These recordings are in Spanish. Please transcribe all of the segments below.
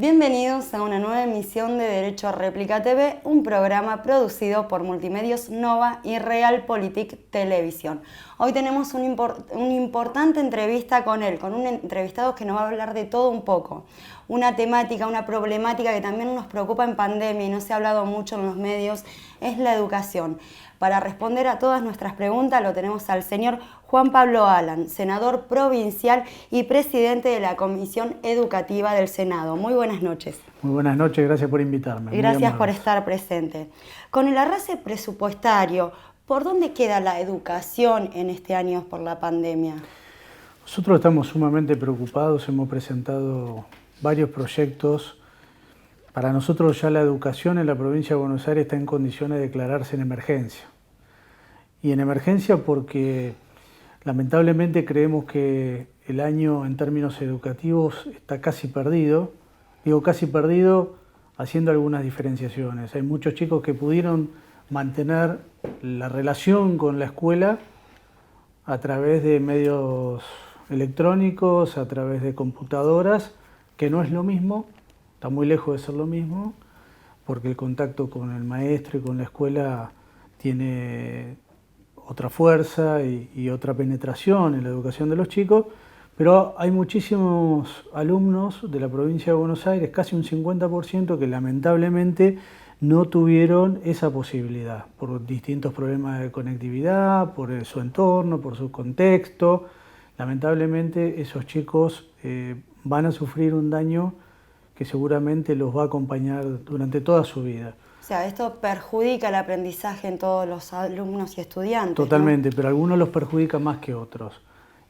Bienvenidos a una nueva emisión de Derecho a Réplica TV, un programa producido por Multimedios Nova y Realpolitik Televisión. Hoy tenemos una importante entrevista con un entrevistado que nos va a hablar de todo un poco. Una temática, una problemática que también nos preocupa en pandemia y no se ha hablado mucho en los medios, es la educación. Para responder a todas nuestras preguntas lo tenemos al señor Juan Pablo Alan, senador provincial y presidente de la Comisión Educativa del Senado. Muy buenas noches. Muy buenas noches, gracias por invitarme. Gracias por estar presente. Con el arrastre presupuestario, ¿por dónde queda la educación en este año por la pandemia? Nosotros estamos sumamente preocupados, hemos presentado varios proyectos. Para nosotros ya la educación en la provincia de Buenos Aires está en condiciones de declararse en emergencia. Y en emergencia porque lamentablemente creemos que el año en términos educativos está casi perdido. Digo casi perdido haciendo algunas diferenciaciones. Hay muchos chicos que pudieron mantener la relación con la escuela a través de medios electrónicos, a través de computadoras, que no es lo mismo, está muy lejos de ser lo mismo, porque el contacto con el maestro y con la escuela tiene otra fuerza y otra penetración en la educación de los chicos, pero hay muchísimos alumnos de la provincia de Buenos Aires, casi un 50%, que lamentablemente no tuvieron esa posibilidad, por distintos problemas de conectividad, por su entorno, por su contexto. Lamentablemente esos chicos van a sufrir un daño que seguramente los va a acompañar durante toda su vida. O sea, esto perjudica el aprendizaje en todos los alumnos y estudiantes. Totalmente, ¿no? Pero algunos los perjudica más que otros.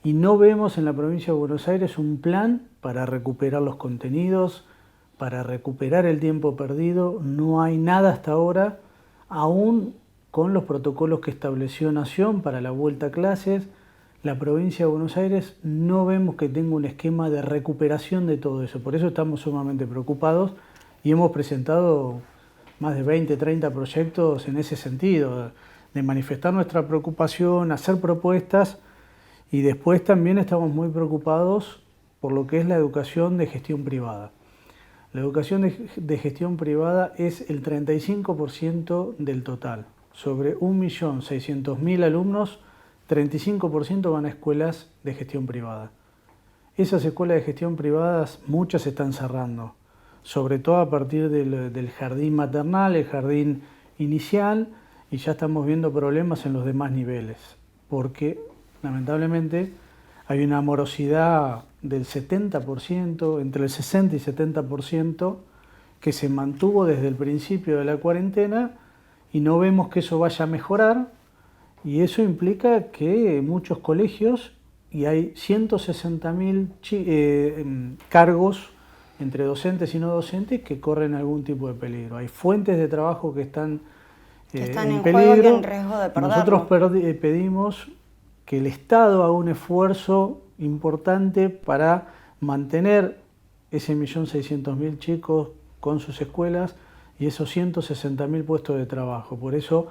Y no vemos en la provincia de Buenos Aires un plan para recuperar los contenidos, para recuperar el tiempo perdido. No hay nada hasta ahora, aún con los protocolos que estableció Nación para la vuelta a clases. La provincia de Buenos Aires no vemos que tenga un esquema de recuperación de todo eso. Por eso estamos sumamente preocupados y hemos presentado más de 20, 30 proyectos en ese sentido, de manifestar nuestra preocupación, hacer propuestas, y después también estamos muy preocupados por lo que es la educación de gestión privada. La educación de gestión privada es el 35% del total. Sobre 1.600.000 alumnos, 35% van a escuelas de gestión privada. Esas escuelas de gestión privadas, muchas se están cerrando, sobre todo a partir del jardín maternal, el jardín inicial, y ya estamos viendo problemas en los demás niveles, porque lamentablemente hay una morosidad del 70%, entre el 60 y 70%, que se mantuvo desde el principio de la cuarentena, y no vemos que eso vaya a mejorar, y eso implica que muchos colegios, y hay 160.000 cargos entre docentes y no docentes que corren algún tipo de peligro. Hay fuentes de trabajo que están en peligro. Juego y en riesgo de perderlo. Nosotros pedimos que el Estado haga un esfuerzo importante para mantener ese 1.600.000 chicos con sus escuelas y esos 160.000 puestos de trabajo. Por eso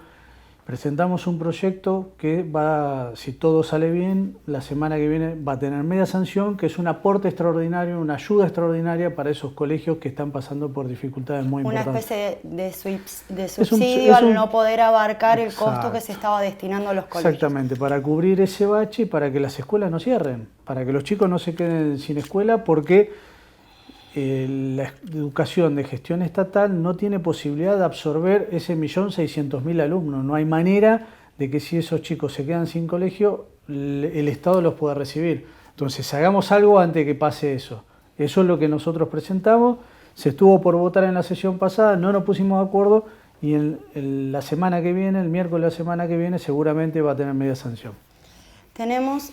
presentamos un proyecto que va, si todo sale bien, la semana que viene va a tener media sanción, que es un aporte extraordinario, una ayuda extraordinaria para esos colegios que están pasando por dificultades muy importantes. Una especie de subsidio al no poder abarcar el costo que se estaba destinando a los colegios. Exactamente, para cubrir ese bache y para que las escuelas no cierren, para que los chicos no se queden sin escuela, porque la educación de gestión estatal no tiene posibilidad de absorber ese 1.600.000 alumnos. No hay manera de que si esos chicos se quedan sin colegio, el Estado los pueda recibir. Entonces hagamos algo antes de que pase eso. Eso es lo que nosotros presentamos. Se estuvo por votar en la sesión pasada, no nos pusimos de acuerdo, y la semana que viene, el miércoles de la semana que viene, seguramente va a tener media sanción. Tenemos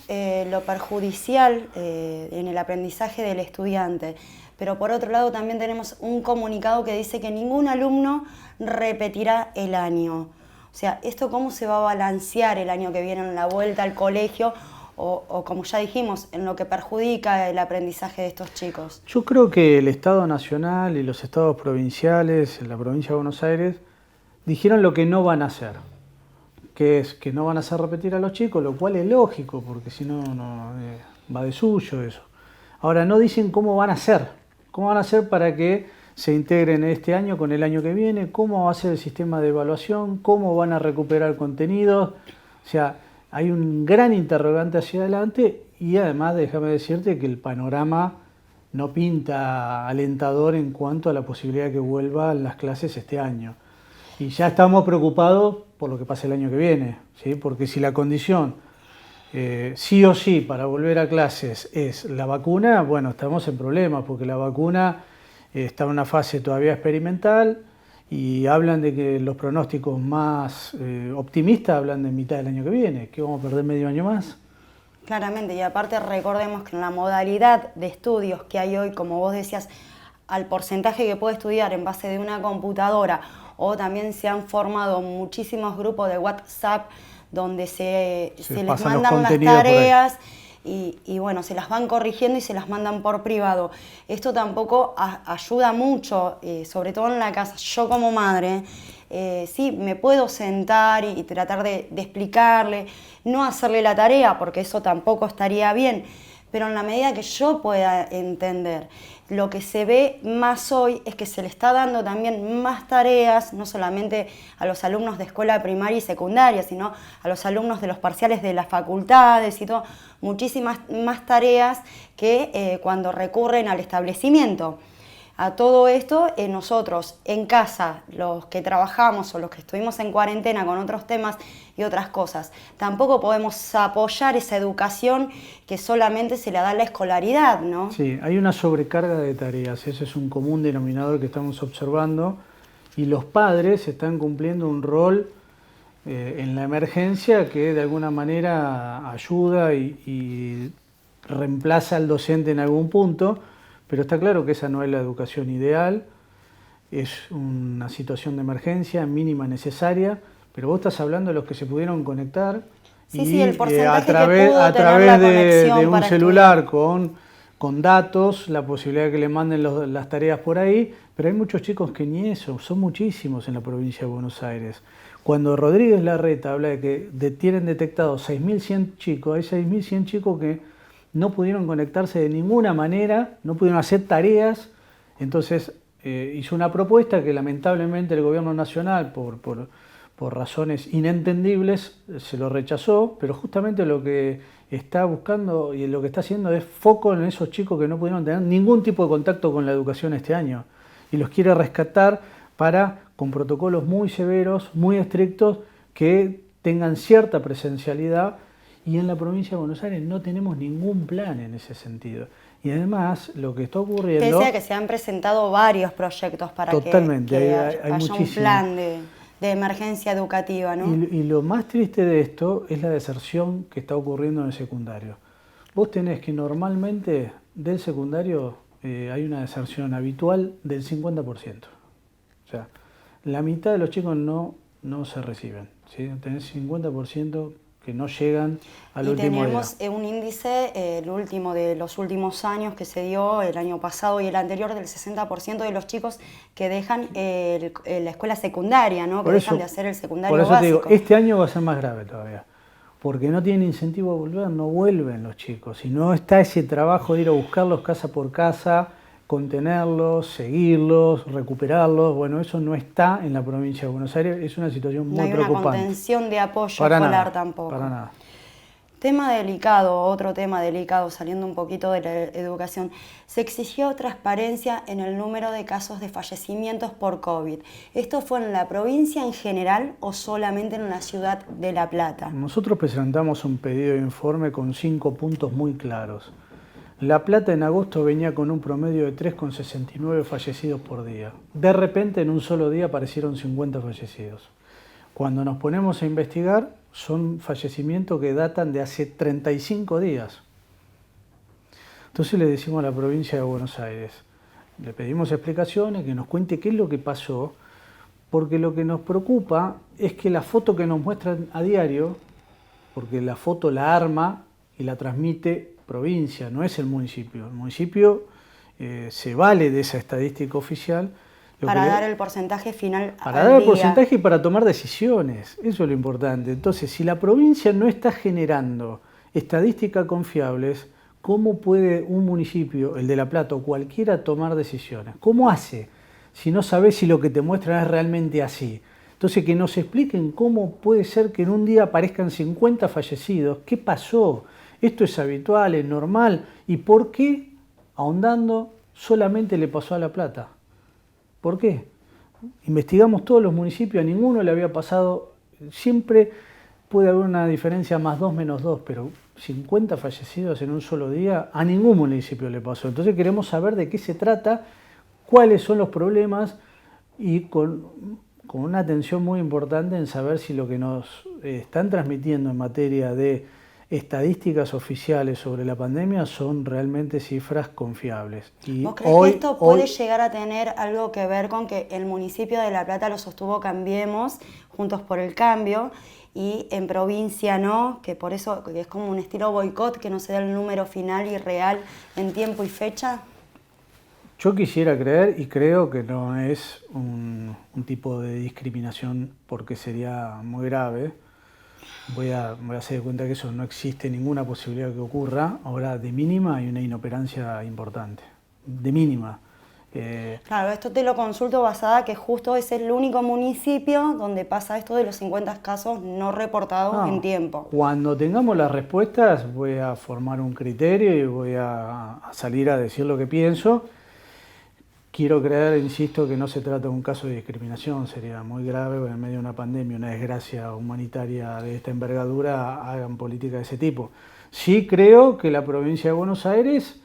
lo perjudicial en el aprendizaje del estudiante, pero por otro lado también tenemos un comunicado que dice que ningún alumno repetirá el año. O sea, ¿esto cómo se va a balancear el año que viene en la vuelta al colegio o como ya dijimos, en lo que perjudica el aprendizaje de estos chicos? Yo creo que el Estado Nacional y los estados provinciales, la provincia de Buenos Aires, dijeron lo que no van a hacer, que es que no van a hacer repetir a los chicos, lo cual es lógico, porque si no, va de suyo eso. Ahora, no dicen cómo van a hacer. ¿Cómo van a hacer para que se integren este año con el año que viene? ¿Cómo va a ser el sistema de evaluación? ¿Cómo van a recuperar contenidos? O sea, hay un gran interrogante hacia adelante y además déjame decirte que el panorama no pinta alentador en cuanto a la posibilidad de que vuelvan las clases este año. Y ya estamos preocupados por lo que pase el año que viene, ¿sí? Porque si la condición sí o sí para volver a clases es la vacuna, bueno, estamos en problemas porque la vacuna está en una fase todavía experimental y hablan de que los pronósticos más optimistas hablan de mitad del año que viene, que vamos a perder medio año más. Claramente, y aparte recordemos que en la modalidad de estudios que hay hoy, como vos decías, al porcentaje que puede estudiar en base de una computadora, o también se han formado muchísimos grupos de WhatsApp donde se les mandan las tareas y bueno, se las van corrigiendo y se las mandan por privado. Esto tampoco ayuda mucho, sobre todo en la casa. Yo como madre, sí, me puedo sentar y tratar de explicarle, no hacerle la tarea porque eso tampoco estaría bien, pero en la medida que yo pueda entender. Lo que se ve más hoy es que se le está dando también más tareas, no solamente a los alumnos de escuela primaria y secundaria, sino a los alumnos de los parciales de las facultades y todo, muchísimas más tareas que cuando recurren al establecimiento. A todo esto, nosotros en casa, los que trabajamos o los que estuvimos en cuarentena con otros temas y otras cosas, tampoco podemos apoyar esa educación que solamente se le da a la escolaridad, ¿no? Sí, hay una sobrecarga de tareas, ese es un común denominador que estamos observando y los padres están cumpliendo un rol en la emergencia que de alguna manera ayuda y reemplaza al docente en algún punto. Pero está claro que esa no es la educación ideal, es una situación de emergencia mínima necesaria, pero vos estás hablando de los que se pudieron conectar sí, el porcentaje a través, que pudo a través tener la de conexión un para celular con datos, la posibilidad de que le manden las tareas por ahí, pero hay muchos chicos que ni eso, son muchísimos en la provincia de Buenos Aires. Cuando Rodríguez Larreta habla de que tienen detectados 6.100 chicos, hay 6.100 chicos que no pudieron conectarse de ninguna manera, no pudieron hacer tareas, entonces hizo una propuesta que lamentablemente el gobierno nacional, por razones inentendibles, se lo rechazó, pero justamente lo que está buscando y lo que está haciendo es foco en esos chicos que no pudieron tener ningún tipo de contacto con la educación este año, y los quiere rescatar con protocolos muy severos, muy estrictos, que tengan cierta presencialidad. Y en la provincia de Buenos Aires no tenemos ningún plan en ese sentido. Y además lo que está ocurriendo... Pese a que se han presentado varios proyectos para totalmente, que hay haya un plan de emergencia educativa, ¿no? Y lo más triste de esto es la deserción que está ocurriendo en el secundario. Vos tenés que normalmente del secundario hay una deserción habitual del 50%. O sea, la mitad de los chicos no se reciben, ¿sí? Tenés 50% que no llegan al último día. Y tenemos un índice, el último de los últimos años que se dio el año pasado y el anterior, del 60% de los chicos que dejan la escuela secundaria, ¿no? Que dejan de hacer el secundario básico. Por eso te digo, este año va a ser más grave todavía, porque no tienen incentivo a volver, no vuelven los chicos, y no está ese trabajo de ir a buscarlos casa por casa, contenerlos, seguirlos, recuperarlos. Bueno, eso no está en la provincia de Buenos Aires, es una situación muy preocupante. No hay una contención de apoyo escolar tampoco. Para nada. Tema delicado, otro tema delicado, saliendo un poquito de la educación. Se exigió transparencia en el número de casos de fallecimientos por COVID. ¿Esto fue en la provincia en general o solamente en la ciudad de La Plata? Nosotros presentamos un pedido de informe con 5 puntos muy claros. La Plata en agosto venía con un promedio de 3,69 fallecidos por día. De repente, en un solo día aparecieron 50 fallecidos. Cuando nos ponemos a investigar, son fallecimientos que datan de hace 35 días. Entonces le decimos a la provincia de Buenos Aires, le pedimos explicaciones, que nos cuente qué es lo que pasó, porque lo que nos preocupa es que la foto que nos muestran a diario, porque la foto la arma y la transmite provincia, no es el municipio. El municipio se vale de esa estadística oficial. Para dar el porcentaje final para dar el porcentaje y para tomar decisiones, eso es lo importante. Entonces, si la provincia no está generando estadísticas confiables, ¿cómo puede un municipio, el de La Plata o cualquiera, tomar decisiones? ¿Cómo hace si no sabes si lo que te muestran es realmente así? Entonces, que nos expliquen cómo puede ser que en un día aparezcan 50 fallecidos. ¿Qué pasó? ¿Esto es habitual, es normal? ¿Y por qué, ahondando, solamente le pasó a La Plata? ¿Por qué? Investigamos todos los municipios, a ninguno le había pasado. Siempre puede haber una diferencia +2, -2, pero 50 fallecidos en un solo día, a ningún municipio le pasó. Entonces queremos saber de qué se trata, cuáles son los problemas y con una atención muy importante en saber si lo que nos están transmitiendo en materia de estadísticas oficiales sobre la pandemia son realmente cifras confiables. Y ¿vos crees que esto puede llegar a tener algo que ver con que el municipio de La Plata lo sostuvo Cambiemos, Juntos por el Cambio, y en provincia no, que por eso que es como un estilo boicot, que no se da el número final y real en tiempo y fecha? Yo quisiera creer y creo que no es un tipo de discriminación porque sería muy grave. Voy a hacer de cuenta que eso no existe ninguna posibilidad que ocurra. Ahora, de mínima hay una inoperancia importante. De mínima. Claro, esto te lo consulto basada que justo es el único municipio donde pasa esto de los 50 casos no reportados en tiempo. Cuando tengamos las respuestas voy a formar un criterio y voy a salir a decir lo que pienso. Quiero creer, insisto, que no se trata de un caso de discriminación, sería muy grave en medio de una pandemia, una desgracia humanitaria de esta envergadura, hagan política de ese tipo. Sí creo que la provincia de Buenos Aires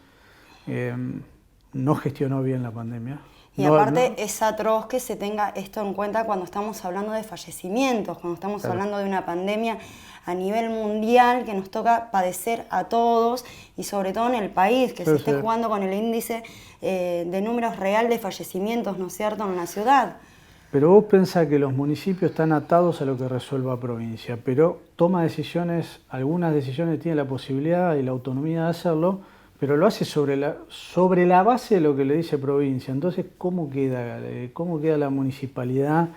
no gestionó bien la pandemia. Y aparte es atroz que se tenga esto en cuenta cuando estamos hablando de fallecimientos, cuando estamos hablando de una pandemia a nivel mundial que nos toca padecer a todos y sobre todo en el país, que se esté jugando con el índice de números real de fallecimientos, ¿no es cierto?, en la ciudad. Pero vos pensás que los municipios están atados a lo que resuelva provincia, pero toma decisiones, algunas decisiones tienen la posibilidad y la autonomía de hacerlo, pero lo hace sobre la base de lo que le dice provincia. Entonces, ¿cómo queda la municipalidad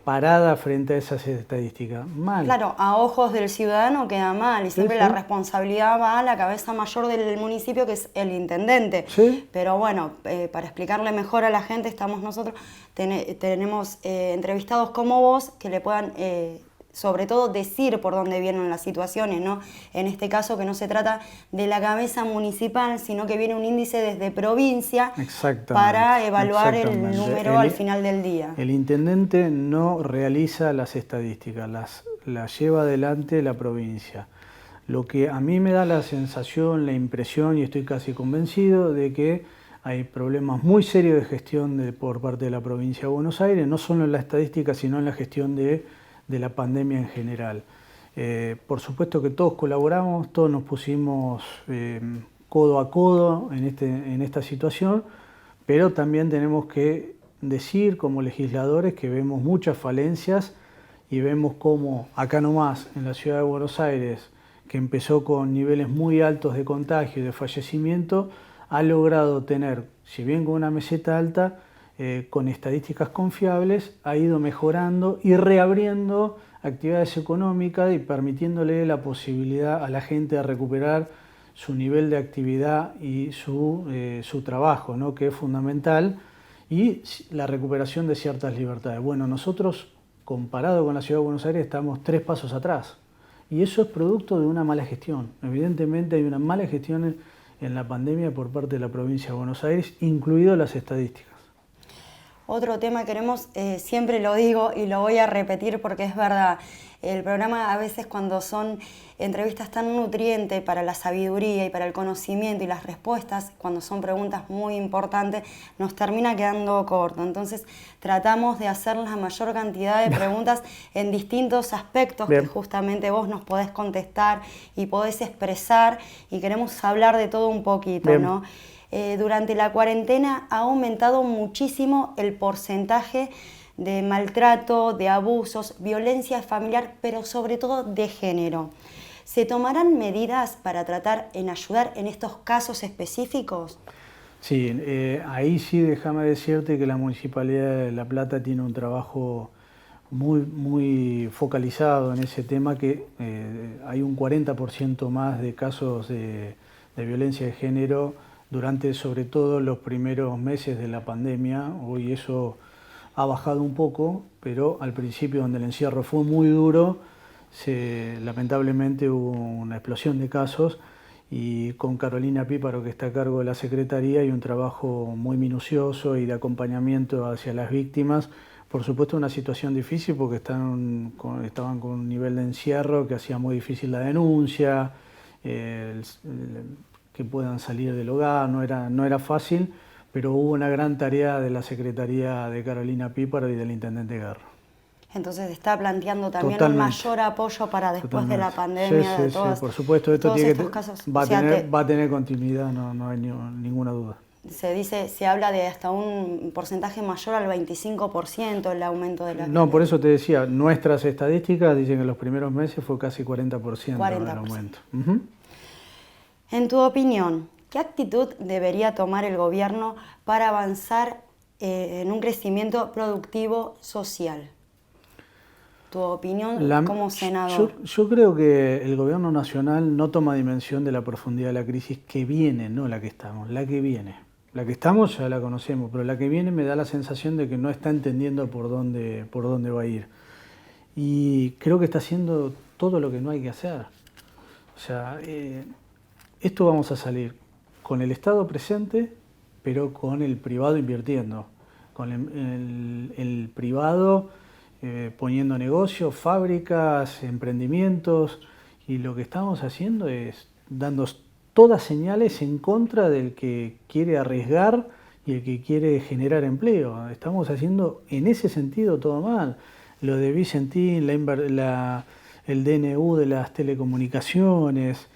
parada frente a esas estadísticas? Mal. Claro, a ojos del ciudadano queda mal y siempre la responsabilidad va a la cabeza mayor del municipio, que es el intendente. ¿Sí? Pero bueno, para explicarle mejor a la gente, estamos nosotros, tenemos entrevistados como vos que le puedan sobre todo decir por dónde vienen las situaciones, ¿no? En este caso que no se trata de la cabeza municipal, sino que viene un índice desde provincia para evaluar el número al final del día. El intendente no realiza las estadísticas, las lleva adelante la provincia. Lo que a mí me da la sensación, la impresión, y estoy casi convencido de que hay problemas muy serios de gestión por parte de la provincia de Buenos Aires, no solo en la estadística, sino en la gestión de la pandemia en general. Por supuesto que todos colaboramos, todos nos pusimos codo a codo en esta situación, pero también tenemos que decir como legisladores que vemos muchas falencias y vemos cómo acá nomás en la ciudad de Buenos Aires, que empezó con niveles muy altos de contagio y de fallecimiento, ha logrado tener, si bien con una meseta alta, con estadísticas confiables, ha ido mejorando y reabriendo actividades económicas y permitiéndole la posibilidad a la gente de recuperar su nivel de actividad y su trabajo, ¿no?, que es fundamental, y la recuperación de ciertas libertades. Bueno, nosotros, comparado con la Ciudad de Buenos Aires, estamos 3 pasos atrás, y eso es producto de una mala gestión. Evidentemente hay una mala gestión en la pandemia por parte de la provincia de Buenos Aires, incluido las estadísticas. Otro tema queremos, siempre lo digo y lo voy a repetir porque es verdad, el programa a veces cuando son entrevistas tan nutrientes para la sabiduría y para el conocimiento y las respuestas, cuando son preguntas muy importantes, nos termina quedando corto. Entonces tratamos de hacer la mayor cantidad de preguntas en distintos aspectos que justamente vos nos podés contestar y podés expresar, y queremos hablar de todo un poquito, ¿no? Durante la cuarentena ha aumentado muchísimo el porcentaje de maltrato, de abusos, violencia familiar, pero sobre todo de género. ¿Se tomarán medidas para tratar en ayudar en estos casos específicos? Sí, ahí sí déjame decirte que la Municipalidad de La Plata tiene un trabajo muy focalizado en ese tema, que hay un 40% más de casos de de violencia de género durante sobre todo los primeros meses de la pandemia. Hoy eso ha bajado un poco, pero al principio, donde el encierro fue muy duro, lamentablemente hubo una explosión de casos, y con Carolina Píparo, que está a cargo de la Secretaría, hay un trabajo muy minucioso y de acompañamiento hacia las víctimas. Por supuesto, una situación difícil porque estaban con un nivel de encierro que hacía muy difícil la denuncia, que puedan salir del hogar, no era fácil, pero hubo una gran tarea de la Secretaría de Carolina Píparo y del Intendente Guerra. Entonces está planteando también Totalmente. un mayor apoyo para después de la Totalmente. pandemia, Sí, de sí, todas, sí, por supuesto, esto todos tiene estos casos. va O sea, a tener continuidad, no hay ninguna duda. Se habla de hasta un porcentaje mayor al 25% el aumento de la... No, por eso te decía, nuestras estadísticas dicen que en los primeros meses fue casi 40%, el aumento. Uh-huh. En tu opinión, ¿qué actitud debería tomar el gobierno para avanzar en un crecimiento productivo social? Tu opinión como senador. Yo creo que el gobierno nacional no toma dimensión de la profundidad de la crisis que viene, no la que estamos, la que viene. La que estamos ya la conocemos, pero la que viene me da la sensación de que no está entendiendo por dónde va a ir. Y creo que está haciendo todo lo que no hay que hacer. O sea, esto vamos a salir con el Estado presente, pero con el privado invirtiendo, con el privado poniendo negocios, fábricas, emprendimientos, y lo que estamos haciendo es dando todas señales en contra del que quiere arriesgar y el que quiere generar empleo. Estamos haciendo en ese sentido todo mal. Lo de Vicentín, el DNU de las telecomunicaciones,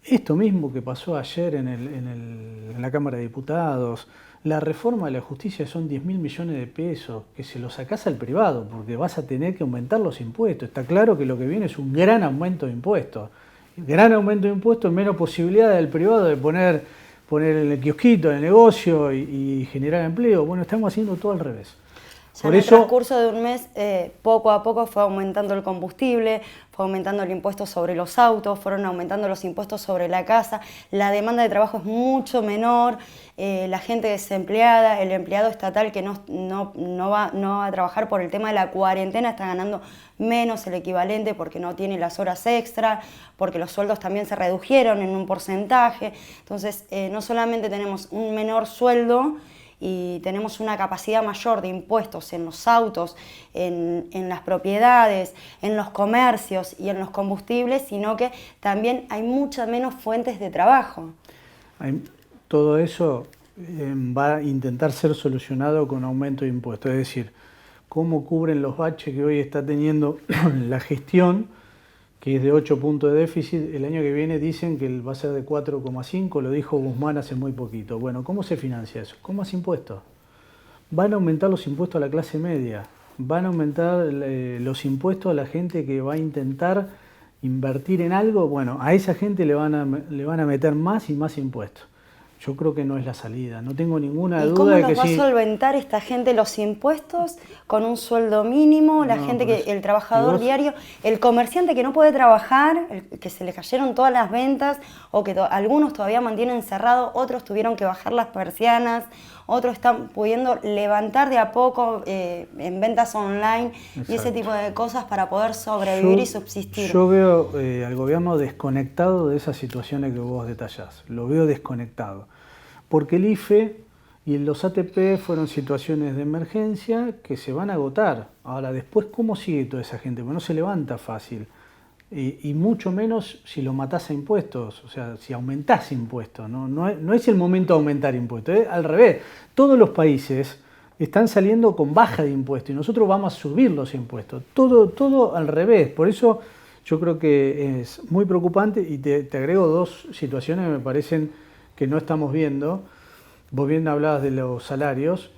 esto mismo que pasó ayer en la Cámara de Diputados, la reforma de la justicia son 10.000 millones de pesos, que se los sacás al privado, porque vas a tener que aumentar los impuestos. Está claro que lo que viene es un gran aumento de impuestos. Gran aumento de impuestos, menos posibilidad del privado de poner el kiosquito, el negocio y generar empleo. Bueno, estamos haciendo todo al revés. Ya en el transcurso de un mes, poco a poco fue aumentando el combustible, fue aumentando el impuesto sobre los autos, fueron aumentando los impuestos sobre la casa, la demanda de trabajo es mucho menor, la gente desempleada, el empleado estatal que no va a trabajar por el tema de la cuarentena está ganando menos el equivalente porque no tiene las horas extra, porque los sueldos también se redujeron en un porcentaje. Entonces, no solamente tenemos un menor sueldo, y tenemos una capacidad mayor de impuestos en los autos, en las propiedades, en los comercios y en los combustibles, sino que también hay muchas menos fuentes de trabajo. Todo eso va a intentar ser solucionado con aumento de impuestos, es decir, cómo cubren los baches que hoy está teniendo la gestión, que es de 8 puntos de déficit. El año que viene dicen que va a ser de 4,5, lo dijo Guzmán hace muy poquito. Bueno, ¿cómo se financia eso? ¿Con más impuestos? Van a aumentar los impuestos a la clase media, van a aumentar los impuestos a la gente que va a intentar invertir en algo. Bueno, a esa gente le van a meter más y más impuestos. Yo creo que no es la salida, no tengo ninguna duda de que sí. ¿Cómo nos va a solventar esta gente los impuestos con un sueldo mínimo? La gente el trabajador diario, el comerciante que no puede trabajar, que se le cayeron todas las ventas, o que algunos todavía mantienen cerrado, otros tuvieron que bajar las persianas, otros están pudiendo levantar de a poco en ventas online. Exacto. Y ese tipo de cosas para poder sobrevivir y subsistir. Yo veo al gobierno desconectado de esas situaciones que vos detallás, lo veo desconectado. Porque el IFE y los ATP fueron situaciones de emergencia que se van a agotar. Ahora, después, ¿cómo sigue toda esa gente? Porque no se levanta fácil. Y mucho menos si lo matás a impuestos, o sea, si aumentás impuestos. No es el momento de aumentar impuestos, al revés. Todos los países están saliendo con baja de impuestos y nosotros vamos a subir los impuestos. Todo al revés. Por eso yo creo que es muy preocupante, y te agrego dos situaciones que me parecen que no estamos viendo. Vos bien hablabas de los salarios,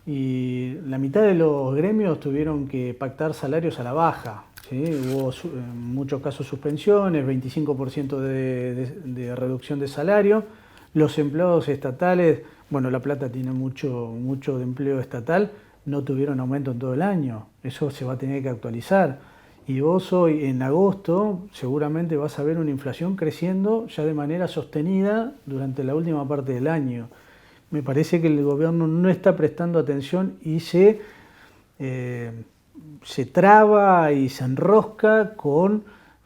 y la mitad de los gremios tuvieron que pactar salarios a la baja, ¿sí? Hubo en muchos casos suspensiones, 25% de reducción de salario. Los empleados estatales, bueno, La Plata tiene mucho de empleo estatal, no tuvieron aumento en todo el año. Eso se va a tener que actualizar. Y vos hoy, en agosto, seguramente vas a ver una inflación creciendo ya de manera sostenida durante la última parte del año. Me parece que el gobierno no está prestando atención y se traba y se enrosca con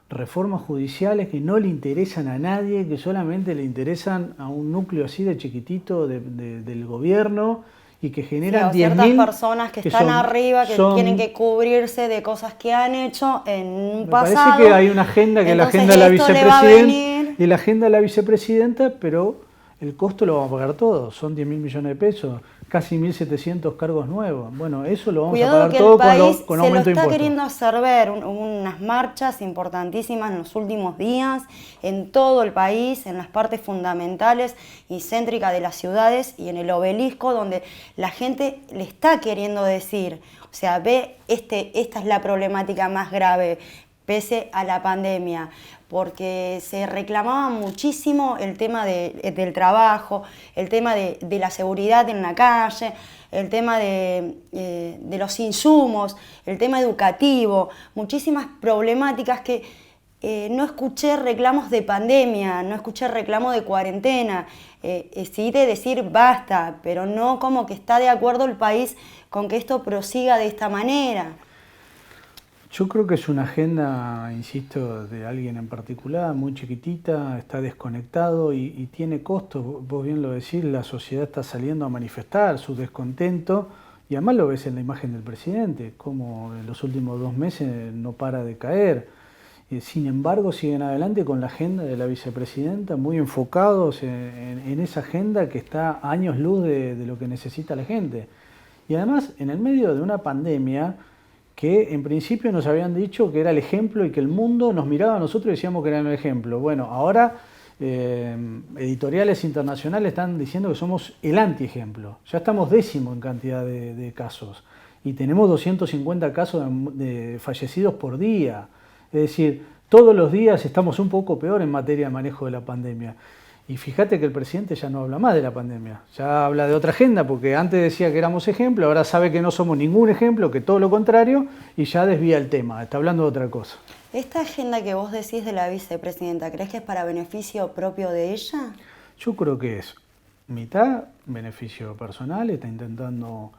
reformas judiciales que no le interesan a nadie, que solamente le interesan a un núcleo así de chiquitito del gobierno y que generan sí, ciertas 10.000 personas que están arriba, que tienen que cubrirse de cosas que han hecho en un pasado. Me parece que hay una agenda, que es la agenda de la vicepresidenta, y la agenda de la vicepresidenta, pero el costo lo vamos a pagar todos, son 10.000 millones de pesos, casi 1.700 cargos nuevos. Bueno, eso lo vamos a pagar todo con aumento de impuestos. Se lo está queriendo hacer ver unas marchas importantísimas en los últimos días, en todo el país, en las partes fundamentales y céntricas de las ciudades y en el obelisco, donde la gente le está queriendo decir, o sea, esta es la problemática más grave, pese a la pandemia, porque se reclamaba muchísimo el tema del trabajo, el tema de la seguridad en la calle, el tema de los insumos, el tema educativo, muchísimas problemáticas que no escuché reclamos de pandemia, no escuché reclamos de cuarentena, sí de decir basta, pero no como que está de acuerdo el país con que esto prosiga de esta manera. Yo creo que es una agenda, insisto, de alguien en particular, muy chiquitita, está desconectado y tiene costos. Vos bien lo decís, la sociedad está saliendo a manifestar su descontento y además lo ves en la imagen del presidente, como en los últimos 2 meses no para de caer. Sin embargo, siguen adelante con la agenda de la vicepresidenta, muy enfocados en esa agenda que está a años luz de lo que necesita la gente. Y además, en el medio de una pandemia que en principio nos habían dicho que era el ejemplo y que el mundo nos miraba a nosotros y decíamos que era el ejemplo. Bueno, ahora editoriales internacionales están diciendo que somos el antiejemplo. Ya estamos 10º en cantidad de casos y tenemos 250 casos de fallecidos por día. Es decir, todos los días estamos un poco peor en materia de manejo de la pandemia. Y fíjate que el presidente ya no habla más de la pandemia, ya habla de otra agenda, porque antes decía que éramos ejemplo, ahora sabe que no somos ningún ejemplo, que todo lo contrario, y ya desvía el tema, está hablando de otra cosa. ¿Esta agenda que vos decís de la vicepresidenta, crees que es para beneficio propio de ella? Yo creo que es mitad beneficio personal, está intentando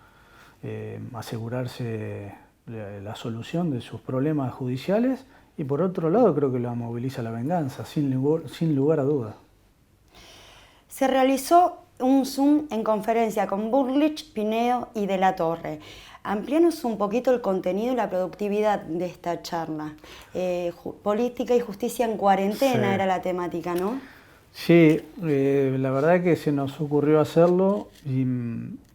asegurarse la solución de sus problemas judiciales, y por otro lado creo que la moviliza la venganza, sin lugar a dudas. Se realizó un Zoom en conferencia con Bullrich, Pinedo y De la Torre. Amplíanos un poquito el contenido y la productividad de esta charla. Política y justicia en cuarentena, sí, era la temática, ¿no? Sí, la verdad que se nos ocurrió hacerlo y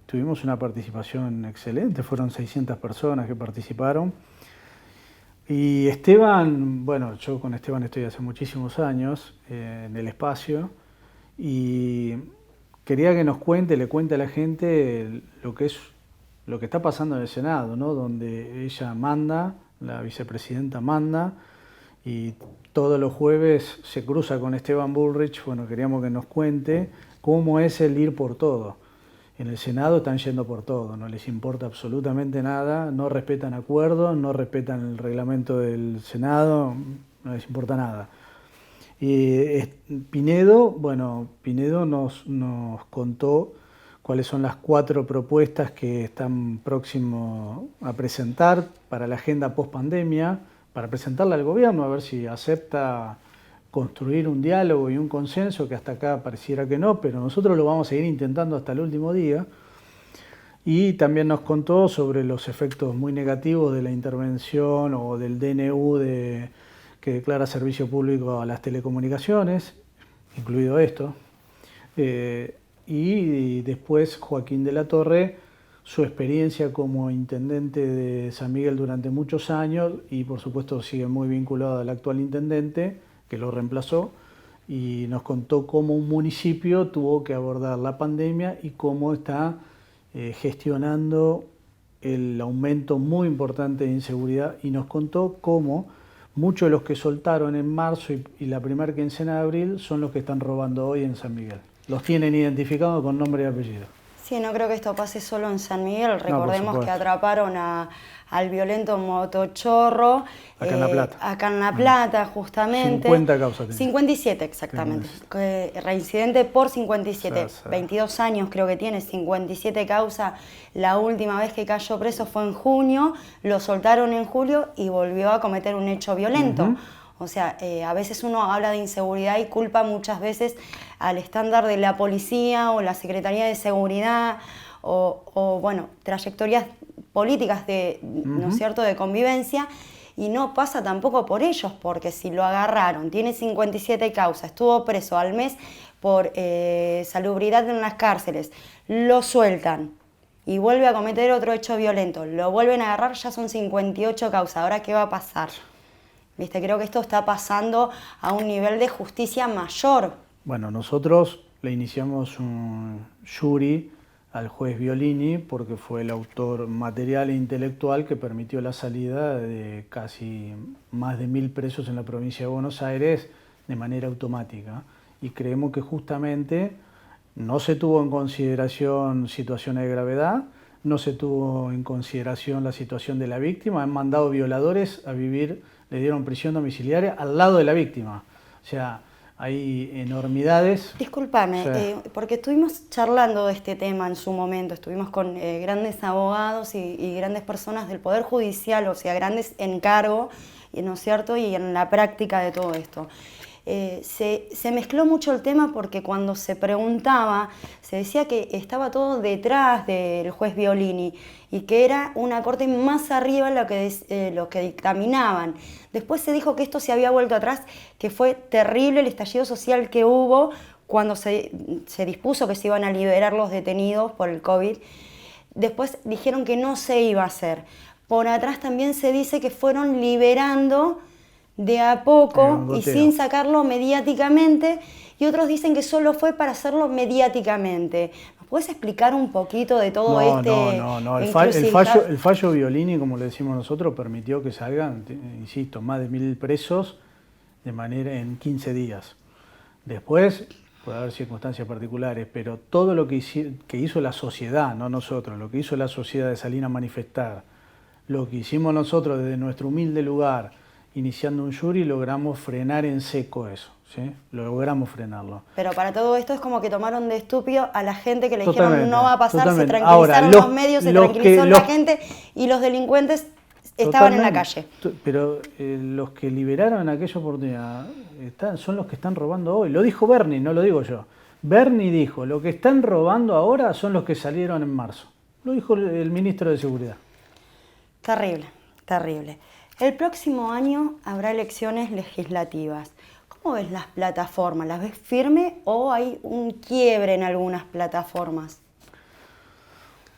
tuvimos una participación excelente, fueron 600 personas que participaron. Y Esteban, bueno, yo con Esteban estoy hace muchísimos años en el espacio, y quería que nos le cuente a la gente lo que está pasando en el Senado, ¿no? Donde ella manda, la vicepresidenta manda, y todos los jueves se cruza con Esteban Bullrich. Bueno, queríamos que nos cuente cómo es el ir por todo. En el Senado están yendo por todo, no les importa absolutamente nada, no respetan acuerdos, no respetan el reglamento del Senado, no les importa nada. Pinedo nos contó cuáles son las 4 propuestas que están próximos a presentar para la agenda post-pandemia, para presentarla al gobierno, a ver si acepta construir un diálogo y un consenso, que hasta acá pareciera que no, pero nosotros lo vamos a seguir intentando hasta el último día. Y también nos contó sobre los efectos muy negativos de la intervención o del DNU que declara servicio público a las telecomunicaciones, incluido esto. Y después Joaquín de la Torre, su experiencia como intendente de San Miguel durante muchos años, y por supuesto sigue muy vinculado al actual intendente que lo reemplazó, y nos contó cómo un municipio tuvo que abordar la pandemia y cómo está gestionando el aumento muy importante de inseguridad, y nos contó cómo muchos de los que soltaron en marzo y la primera quincena de abril son los que están robando hoy en San Miguel. Los tienen identificados con nombre y apellido. Sí, no creo que esto pase solo en San Miguel. por Recordemos que supuesto. atraparon al violento motochorro. Acá en La Plata. Acá en La Plata, justamente. 50 causas tenía. 57 exactamente. Reincidente por 57. Sí, sí. 22 años creo que tiene, 57 causas. La última vez que cayó preso fue en junio, lo soltaron en julio y volvió a cometer un hecho violento. O sea, a veces uno habla de inseguridad y culpa muchas veces al estándar de la policía o la Secretaría de Seguridad o bueno, trayectorias políticas ¿no es cierto?, de convivencia, y no pasa tampoco por ellos, porque si lo agarraron, tiene 57 causas, estuvo preso al mes por salubridad en las cárceles, lo sueltan y vuelve a cometer otro hecho violento, lo vuelven a agarrar, ya son 58 causas, ¿ahora qué va a pasar? ¿Viste? Creo que esto está pasando a un nivel de justicia mayor. Bueno, nosotros le iniciamos un jury al juez Violini porque fue el autor material e intelectual que permitió la salida de casi más de 1000 presos en la provincia de Buenos Aires de manera automática. Y creemos que justamente no se tuvo en consideración situaciones de gravedad, no se tuvo en consideración la situación de la víctima, han mandado violadores a vivir, le dieron prisión domiciliaria al lado de la víctima. O sea, hay enormidades. Discúlpame, Sí. porque estuvimos charlando de este tema en su momento, estuvimos con grandes abogados y grandes personas del Poder Judicial, o sea, grandes en cargo, ¿no es cierto?, y en la práctica de todo esto. Se mezcló mucho el tema porque cuando se preguntaba, se decía que estaba todo detrás del juez Violini y que era una corte más arriba lo que dictaminaban. Después se dijo que esto se había vuelto atrás, que fue terrible el estallido social que hubo cuando se dispuso que se iban a liberar los detenidos por el COVID. Después dijeron que no se iba a hacer. Por atrás también se dice que fueron liberando de a poco y sin sacarlo mediáticamente, y otros dicen que solo fue para hacerlo mediáticamente. ¿Nos puedes explicar un poquito de todo No. El fallo Violini, como le decimos nosotros, permitió que salgan, insisto, más de 1000 presos de manera en 15 días. Después puede haber circunstancias particulares, pero todo lo que hizo la sociedad, no nosotros, lo que hizo la sociedad de salir a manifestar, lo que hicimos nosotros desde nuestro humilde lugar, iniciando un jury, logramos frenar en seco eso, ¿sí? Logramos frenarlo. Pero para todo esto es como que tomaron de estúpido a la gente, que le Totalmente, dijeron no va a pasar, totalmente. Se tranquilizaron Ahora, los medios, se tranquilizó la gente y los delincuentes estaban en la calle. Pero los que liberaron en aquella oportunidad son los que están robando hoy. Lo dijo Bernie, no lo digo yo. Bernie dijo, lo que están robando ahora son los que salieron en marzo. Lo dijo el ministro de Seguridad. Terrible, terrible. El próximo año habrá elecciones legislativas. ¿Cómo ves las plataformas? ¿Las ves firme o hay un quiebre en algunas plataformas?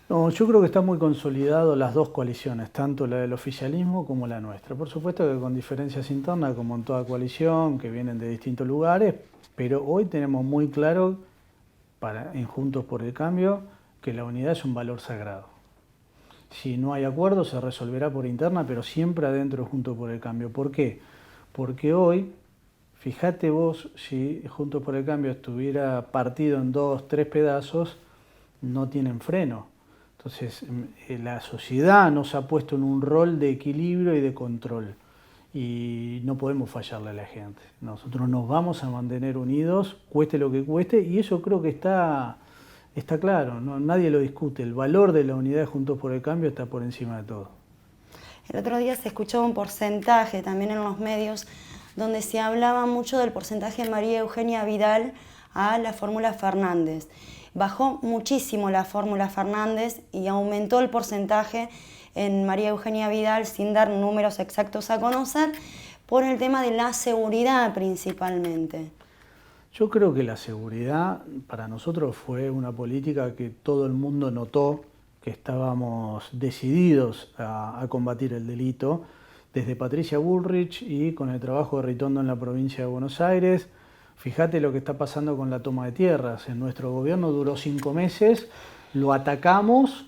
No, yo creo que están muy consolidadas las dos coaliciones, tanto la del oficialismo como la nuestra. Por supuesto que con diferencias internas, como en toda coalición, que vienen de distintos lugares, pero hoy tenemos muy claro, en Juntos por el Cambio, que la unidad es un valor sagrado. Si no hay acuerdo, se resolverá por interna, pero siempre adentro Juntos por el Cambio. ¿Por qué? Porque hoy, fíjate vos, si Juntos por el Cambio estuviera partido en 2, 3 pedazos, no tienen freno. Entonces, la sociedad nos ha puesto en un rol de equilibrio y de control. Y no podemos fallarle a la gente. Nosotros nos vamos a mantener unidos, cueste lo que cueste, y eso creo que está claro, ¿no? Nadie lo discute. El valor de la unidad de Juntos por el Cambio está por encima de todo. El otro día se escuchó un porcentaje también en los medios donde se hablaba mucho del porcentaje de María Eugenia Vidal a la fórmula Fernández. Bajó muchísimo la fórmula Fernández y aumentó el porcentaje en María Eugenia Vidal, sin dar números exactos a conocer, por el tema de la seguridad principalmente. Yo creo que la seguridad para nosotros fue una política que todo el mundo notó, que estábamos decididos a combatir el delito, desde Patricia Bullrich y con el trabajo de Ritondo en la provincia de Buenos Aires. Fíjate lo que está pasando con la toma de tierras. En nuestro gobierno duró 5 meses, lo atacamos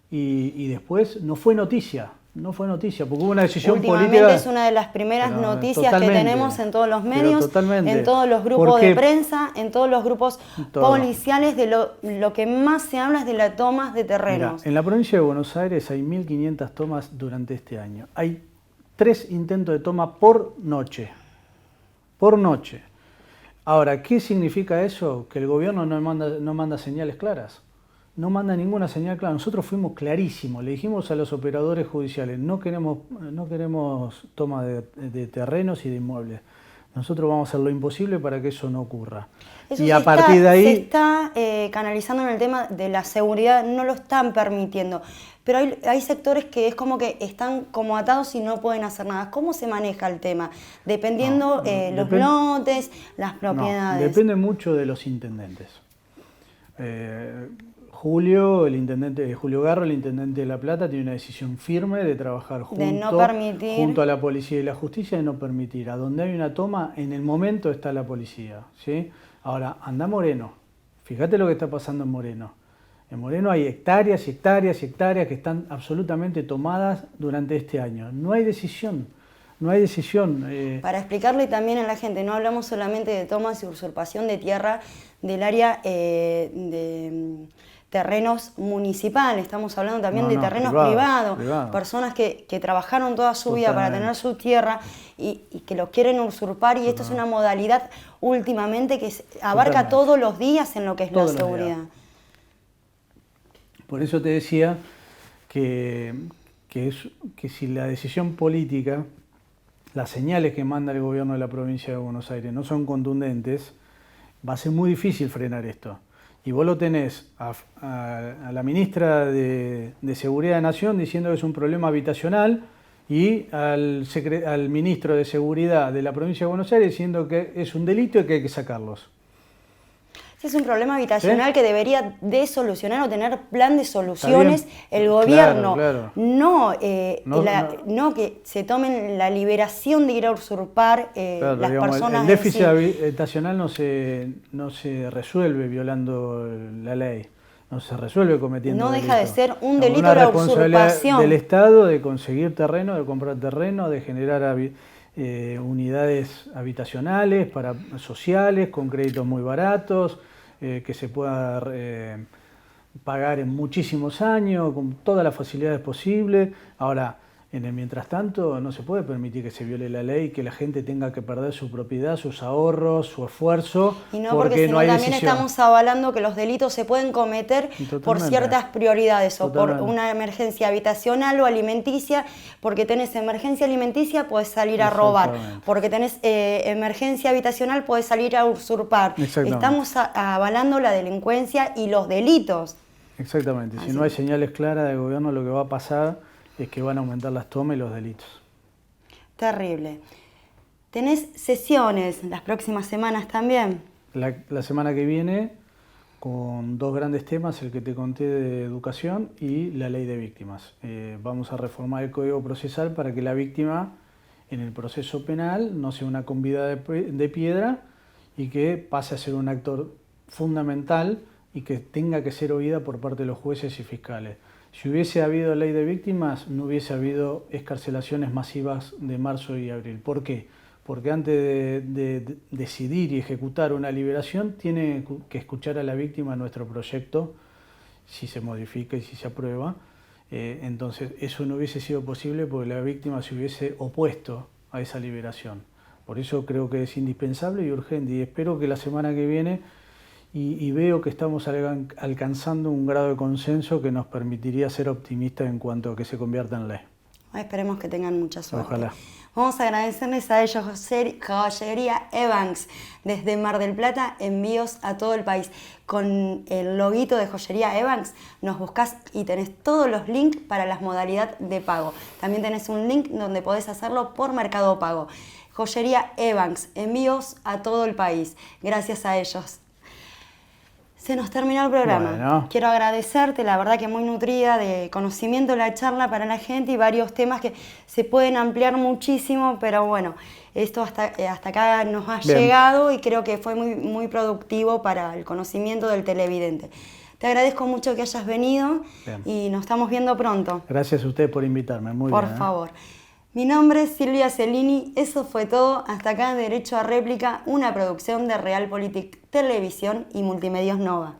y después no fue noticia. no fue noticia, porque hubo una decisión Últimamente política. es una de las primeras Pero noticias que tenemos en todos los medios, totalmente. en todos los grupos Porque de prensa, en todos los grupos policiales, de lo que más se habla es de las tomas de terrenos. Mirá, en la provincia de Buenos Aires hay 1.500 tomas durante este año. Hay 3 intentos de toma por noche. Por noche. Ahora, ¿qué significa eso? Que el gobierno no manda señales claras. No manda ninguna señal clara. Nosotros fuimos clarísimos, le dijimos a los operadores judiciales, no queremos toma de terrenos y de inmuebles. Nosotros vamos a hacer lo imposible para que eso no ocurra. Eso y a partir de ahí... Se está canalizando en el tema de la seguridad, no lo están permitiendo. Pero hay sectores que es como que están como atados y no pueden hacer nada. ¿Cómo se maneja el tema? Dependiendo los lotes, las propiedades. Depende mucho de los intendentes. Julio Garro, el intendente de La Plata, tiene una decisión firme de trabajar junto a la policía y la justicia de no permitir. A donde hay una toma, en el momento está la policía, ¿sí? Ahora, anda Moreno. Fíjate lo que está pasando en Moreno. En Moreno hay hectáreas y hectáreas y hectáreas que están absolutamente tomadas durante este año. No hay decisión. No hay decisión. Para explicarle también a la gente, no hablamos solamente de tomas y usurpación de tierra del área de terrenos municipales, estamos hablando también de terrenos privados, personas que trabajaron toda su vida para tener su tierra y que los quieren usurpar, y esto es una modalidad últimamente que abarca todos los días en lo que es la seguridad. Por eso te decía que si la decisión política, las señales que manda el gobierno de la provincia de Buenos Aires no son contundentes, va a ser muy difícil frenar esto. Y vos lo tenés a la ministra de Seguridad de Nación diciendo que es un problema habitacional, y al ministro de Seguridad de la provincia de Buenos Aires diciendo que es un delito y que hay que sacarlos. Es un problema habitacional que debería de solucionar o tener plan de soluciones el gobierno. Claro. No que se tomen la liberación de ir a usurpar las personas. El déficit habitacional no se resuelve violando la ley, no se resuelve cometiendo No delito. deja de ser un delito la usurpación del Estado de conseguir terreno, de comprar terreno, de generar unidades habitacionales sociales con créditos muy baratos, que se pueda pagar en muchísimos años, con todas las facilidades posibles. Ahora, en el mientras tanto, no se puede permitir que se viole la ley, que la gente tenga que perder su propiedad, sus ahorros, su esfuerzo, y no porque no hay también decisión. Estamos avalando que los delitos se pueden cometer por ciertas prioridades, o por una emergencia habitacional o alimenticia. Porque tenés emergencia alimenticia, puedes salir a robar. Porque tenés emergencia habitacional, puedes salir a usurpar. Estamos avalando la delincuencia y los delitos. Exactamente. Si no hay señales claras del gobierno, lo que va a pasar es que van a aumentar las tomas y los delitos. Terrible. ¿Tenés sesiones las próximas semanas también? La semana que viene, con 2 grandes temas, el que te conté de educación y la ley de víctimas. Vamos a reformar el Código Procesal para que la víctima en el proceso penal no sea una convidada de piedra, y que pase a ser un actor fundamental y que tenga que ser oída por parte de los jueces y fiscales. Si hubiese habido ley de víctimas, no hubiese habido excarcelaciones masivas de marzo y abril. ¿Por qué? Porque antes de decidir y ejecutar una liberación, tiene que escuchar a la víctima nuestro proyecto, si se modifica y si se aprueba. Entonces, eso no hubiese sido posible porque la víctima se hubiese opuesto a esa liberación. Por eso creo que es indispensable y urgente, y espero que la semana que viene... Y veo que estamos alcanzando un grado de consenso que nos permitiría ser optimistas en cuanto a que se convierta en ley. Esperemos que tengan mucha suerte. Ojalá. Vamos a agradecerles a ellos, Joyería Evans, desde Mar del Plata, envíos a todo el país. Con el loguito de Joyería Evans nos buscas y tenés todos los links para las modalidades de pago. También tenés un link donde podés hacerlo por Mercado Pago. Joyería Evans, envíos a todo el país. Gracias a ellos. Se nos terminó el programa. Bueno. Quiero agradecerte, la verdad que muy nutrida de conocimiento la charla para la gente y varios temas que se pueden ampliar muchísimo, pero bueno, esto hasta acá nos ha llegado y creo que fue muy productivo para el conocimiento del televidente. Te agradezco mucho que hayas venido. Bien. Y nos estamos viendo pronto. Gracias a usted por invitarme, muy Por bien. favor. Mi nombre es Silvia Cellini, eso fue todo. Hasta acá Derecho a Réplica, una producción de Realpolitik Televisión y Multimedios Nova.